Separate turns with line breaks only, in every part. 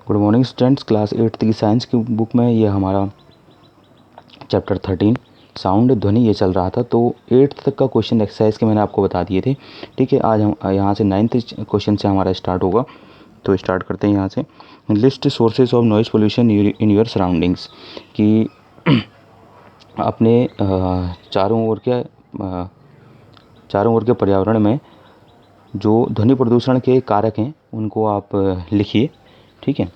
Good morning students, class 8th की science की book में ये हमारा चैप्टर 13 साउंड ध्वनि ये चल रहा था। तो 8th तक का क्वेश्चन एक्सरसाइज के मैंने आपको बता दिए थे। ठीक है, आज हम यहाँ से 9th क्वेश्चन से हमारा स्टार्ट होगा। तो स्टार्ट करते हैं यहाँ से। List sources of noise pollution in your surroundings, कि अपने चारों ओर के पर्यावरण में जो ध्वनि प्रदूषण के कारक हैं उनको आप लिखिए। ठीक है,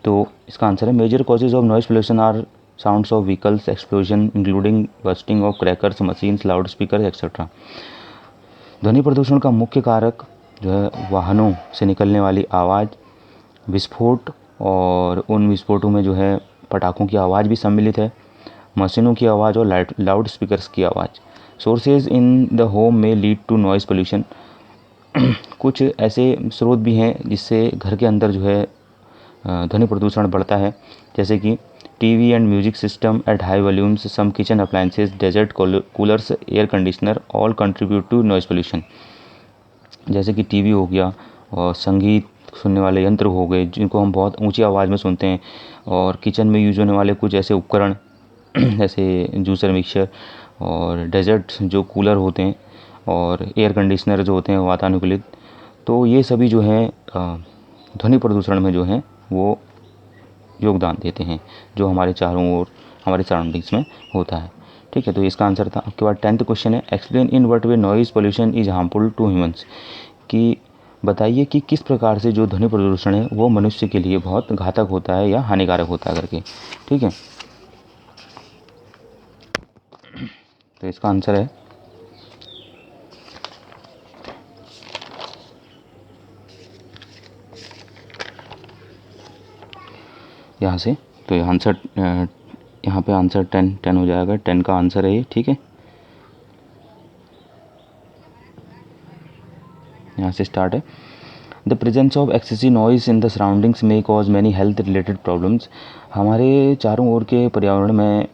तो इसका आंसर है major causes of noise pollution are sounds of vehicles, explosion including bursting of crackers, machines, loud speaker etcetera. ध्वनि प्रदूषण का मुख्य कारक जो है वाहनों से निकलने वाली आवाज़, विस्फोट, और उन विस्फोटों में जो है पटाखों की आवाज़ भी सम्मिलित है, मशीनों की आवाज़ और लाउड स्पीकर्स की आवाज़। सोर्सेज इन द होम में लीड टू नॉइज़ पोल्यूशन। कुछ ऐसे स्रोत भी हैं जिससे घर के अंदर जो है ध्वनि प्रदूषण बढ़ता है, जैसे कि TV and music system at high volumes, some kitchen appliances, desert coolers, air conditioner all contribute to noise pollution. जैसे कि टीवी हो गया और संगीत सुनने वाले यंत्र हो गए जिनको हम बहुत ऊंची आवाज़ में सुनते हैं, और किचन में यूज होने वाले कुछ ऐसे उपकरण जैसे जूसर, मिक्सर, और डेजर्ट जो कूलर होते हैं, और एयर कंडीशनर जो होते हैं वातानुकूलित। तो ये सभी जो हैं ध्वनि प्रदूषण में जो हैं वो योगदान देते हैं, जो हमारे चारों ओर हमारे सराउंडिंग्स में होता है। ठीक है, तो इसका आंसर था। आपके बाद 10th क्वेश्चन है, explain in what way noise pollution is harmful to humans, कि बताइए कि किस प्रकार से जो ध्वनि प्रदूषण है वो मनुष्य के लिए बहुत घातक होता है या हानिकारक होता है करके। ठीक है, तो इसका आंसर है यहाँ से, तो यहाँ पे आंसर 10 हो जाएगा। 10 का आंसर है ये। ठीक है, यहाँ से स्टार्ट है। The presence of excessive noise in the surroundings में cause many health related problems. हमारे चारों ओर के पर्यावरण में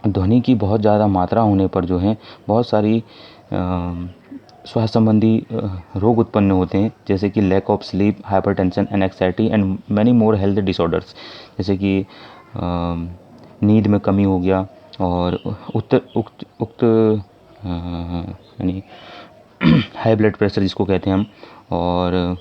ध्वनि की बहुत ज़्यादा मात्रा होने पर जो है बहुत सारी स्वास्थ्य संबंधी रोग उत्पन्न होते हैं, जैसे कि lack of sleep, hypertension, anxiety and many more health disorders. जैसे कि नींद में कमी हो गया, और उक्त यानी हाई ब्लड प्रेशर जिसको कहते हैं हम, और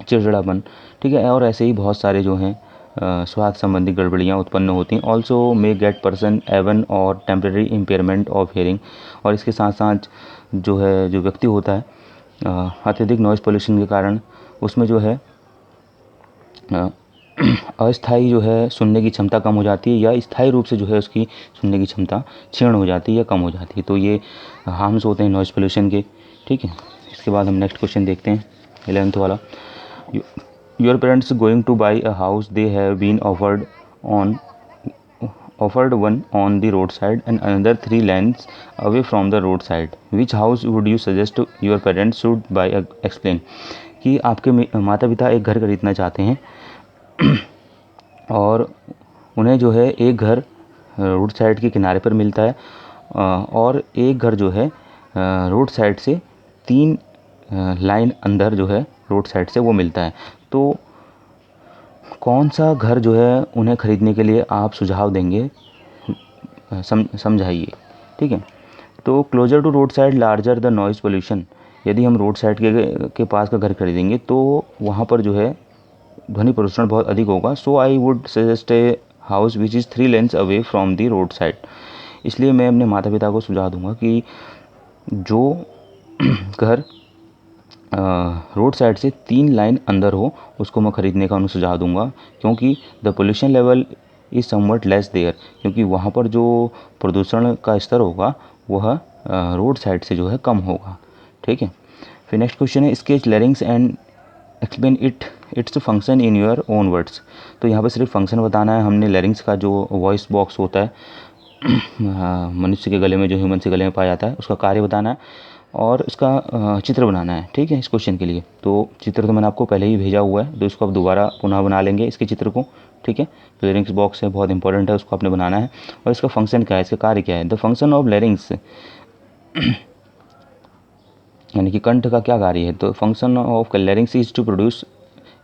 चिड़चिड़ापन। ठीक है, और ऐसे ही बहुत सारे जो हैं स्वास्थ्य संबंधी गड़बड़ियाँ उत्पन्न होती हैं। Also may get person even or temporary impairment of hearing. और इसके साथ साथ जो व्यक्ति होता है अत्यधिक नॉइज़ पोल्यूशन के कारण उसमें जो है अस्थायी जो है सुनने की क्षमता कम हो जाती है, या स्थायी रूप से जो है उसकी सुनने की क्षमता क्षीण हो जाती है या कम हो जाती है। तो ये हार्म्स होते हैं नॉइज़ पोल्यूशन के। ठीक है, इसके बाद हम नेक्स्ट क्वेश्चन देखते हैं, 11th वाला। Your parents going to buy a house, they have been offered one on the roadside and another 3 lanes away from the roadside. Which house would you suggest your parents should buy? Explain। कि आपके माता पिता एक घर खरीदना चाहते हैं और उन्हें जो है एक घर रोड साइड के किनारे पर मिलता है, और एक घर जो है रोड साइड से 3 लाइन अंदर जो है रोड साइड से वो मिलता है। तो कौन सा घर जो है उन्हें ख़रीदने के लिए आप सुझाव देंगे, समझाइए। ठीक है, तो closer to road side larger the noise pollution. यदि हम रोड साइड के पास का घर खरीदेंगे तो वहाँ पर जो है ध्वनि प्रदूषण बहुत अधिक होगा। So I would suggest a house which is 3 lanes away from the road side. इसलिए मैं अपने माता पिता को सुझाव दूंगा कि जो घर रोड साइड से 3 लाइन अंदर हो उसको मैं ख़रीदने का उन्हें सुझाव दूंगा, क्योंकि the pollution level is somewhat less there, क्योंकि वहाँ पर जो प्रदूषण का स्तर होगा वह रोड साइड से जो है कम होगा। ठीक है, फिर नेक्स्ट क्वेश्चन है, sketch लैरिंग्स and explain its function in your own words. तो यहाँ पर सिर्फ फंक्शन बताना है। हमने लैरिंग्स का जो वॉइस बॉक्स होता है मनुष्य के गले में, जो ह्यूमन के गले में पाया जाता है, उसका कार्य बताना है और उसका चित्र बनाना है। ठीक है, इस क्वेश्चन के लिए तो चित्र तो मैंने आपको पहले ही भेजा हुआ है, तो इसको आप दोबारा पुनः बना लेंगे इसके चित्र को। ठीक है, तो लैरिंग्स बॉक्स है, बहुत इंपॉर्टेंट है, उसको आपने बनाना है। और इसका फंक्शन क्या है, इसका कार्य क्या है। द फंक्शन ऑफ लैरिंग्स यानी कि कंठ का क्या कार्य है, तो function of larynx is to produce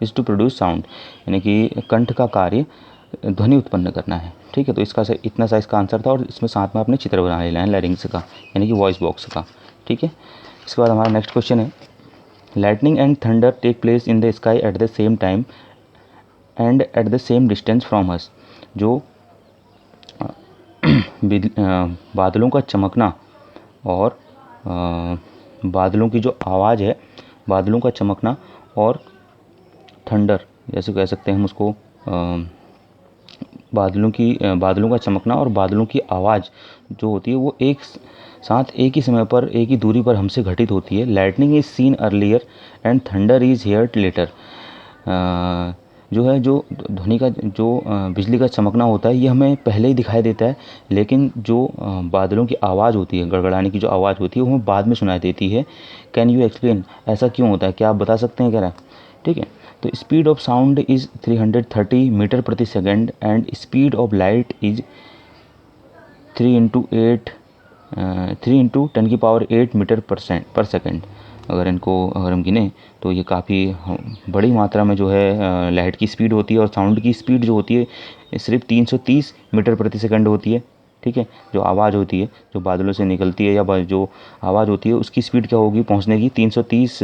is to produce sound, यानी कि कंठ का कार्य ध्वनि उत्पन्न करना है। ठीक है, तो इसका इतना सा इसका आंसर था, और इसमें साथ में आपने चित्र बना लेना है लैरिंग्स का, यानी कि वॉइस बॉक्स का। ठीक है, इसके बाद हमारा नेक्स्ट क्वेश्चन है, lightning and thunder take place in the sky at the same time and at the same distance from us. जो बादलों का चमकना और बादलों की जो आवाज़ है, बादलों का चमकना और थंडर, जैसे कह सकते हैं हम उसको, बादलों का चमकना और बादलों की आवाज़ जो होती है वो एक साथ एक ही समय पर एक ही दूरी पर हमसे घटित होती है। Lightning is seen earlier and thunder is heard later. जो है, जो ध्वनि का जो बिजली का चमकना होता है ये हमें पहले ही दिखाई देता है, लेकिन जो बादलों की आवाज़ होती है, गड़गड़ाने की जो आवाज़ होती है वो हमें बाद में सुनाई देती है। कैन यू एक्सप्लेन, ऐसा क्यों होता है, क्या आप बता सकते हैं कह रहा है। ठीक है, तो speed of sound is 330 metre प्रति second and speed of light is 3 × 10⁸ metre per second. अगर हम गिने तो ये काफ़ी बड़ी मात्रा में जो है लाइट की स्पीड होती है, और साउंड की स्पीड जो होती है सिर्फ 330 मीटर प्रति सेकंड होती है। ठीक है, जो आवाज़ होती है जो बादलों से निकलती है, या जो आवाज़ होती है उसकी स्पीड क्या होगी पहुंचने की, 330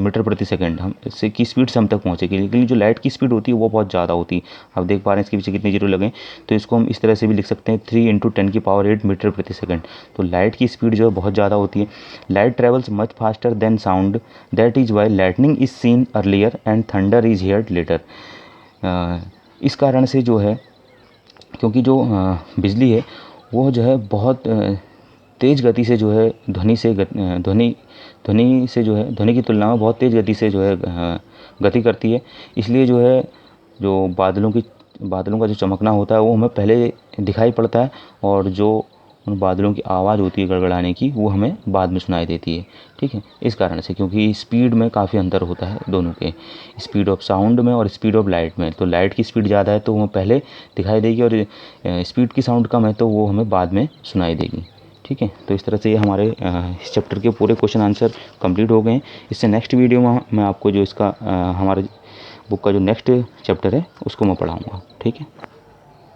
मीटर प्रति सेकंड हम इससे की स्पीड से हम तक पहुंचेगी। लेकिन जो लाइट की स्पीड होती है वो बहुत ज़्यादा होती है। आप देख पा रहे हैं इसके पीछे कितने जीरो लगे, तो इसको हम इस तरह से भी लिख सकते हैं 3 × 10⁸ मीटर प्रति सेकंड। तो लाइट की स्पीड जो है बहुत ज़्यादा होती है। Light travels much faster than sound, that is why lightning is seen earlier and thunder is heard later. इस कारण से जो है, क्योंकि जो बिजली है वो जो है बहुत तेज़ गति से जो है ध्वनि की तुलना में बहुत तेज़ गति से जो है गति करती है। इसलिए जो है जो बादलों का जो चमकना होता है वो हमें पहले दिखाई पड़ता है, और जो उन बादलों की आवाज़ होती है गड़गड़ाने की वो हमें बाद में सुनाई देती है। ठीक है, इस कारण से, क्योंकि स्पीड में काफ़ी अंतर होता है दोनों के, स्पीड ऑफ साउंड में और स्पीड ऑफ लाइट में। तो लाइट की स्पीड ज़्यादा है तो वो पहले दिखाई देगी, और स्पीड की साउंड कम है तो वो हमें बाद में सुनाई देगी। ठीक है, तो इस तरह से ये हमारे इस चैप्टर के पूरे क्वेश्चन आंसर कंप्लीट हो गए हैं। इससे नेक्स्ट वीडियो में मैं आपको जो इसका हमारे बुक का जो नेक्स्ट चैप्टर है उसको मैं पढ़ाऊँगा। ठीक है।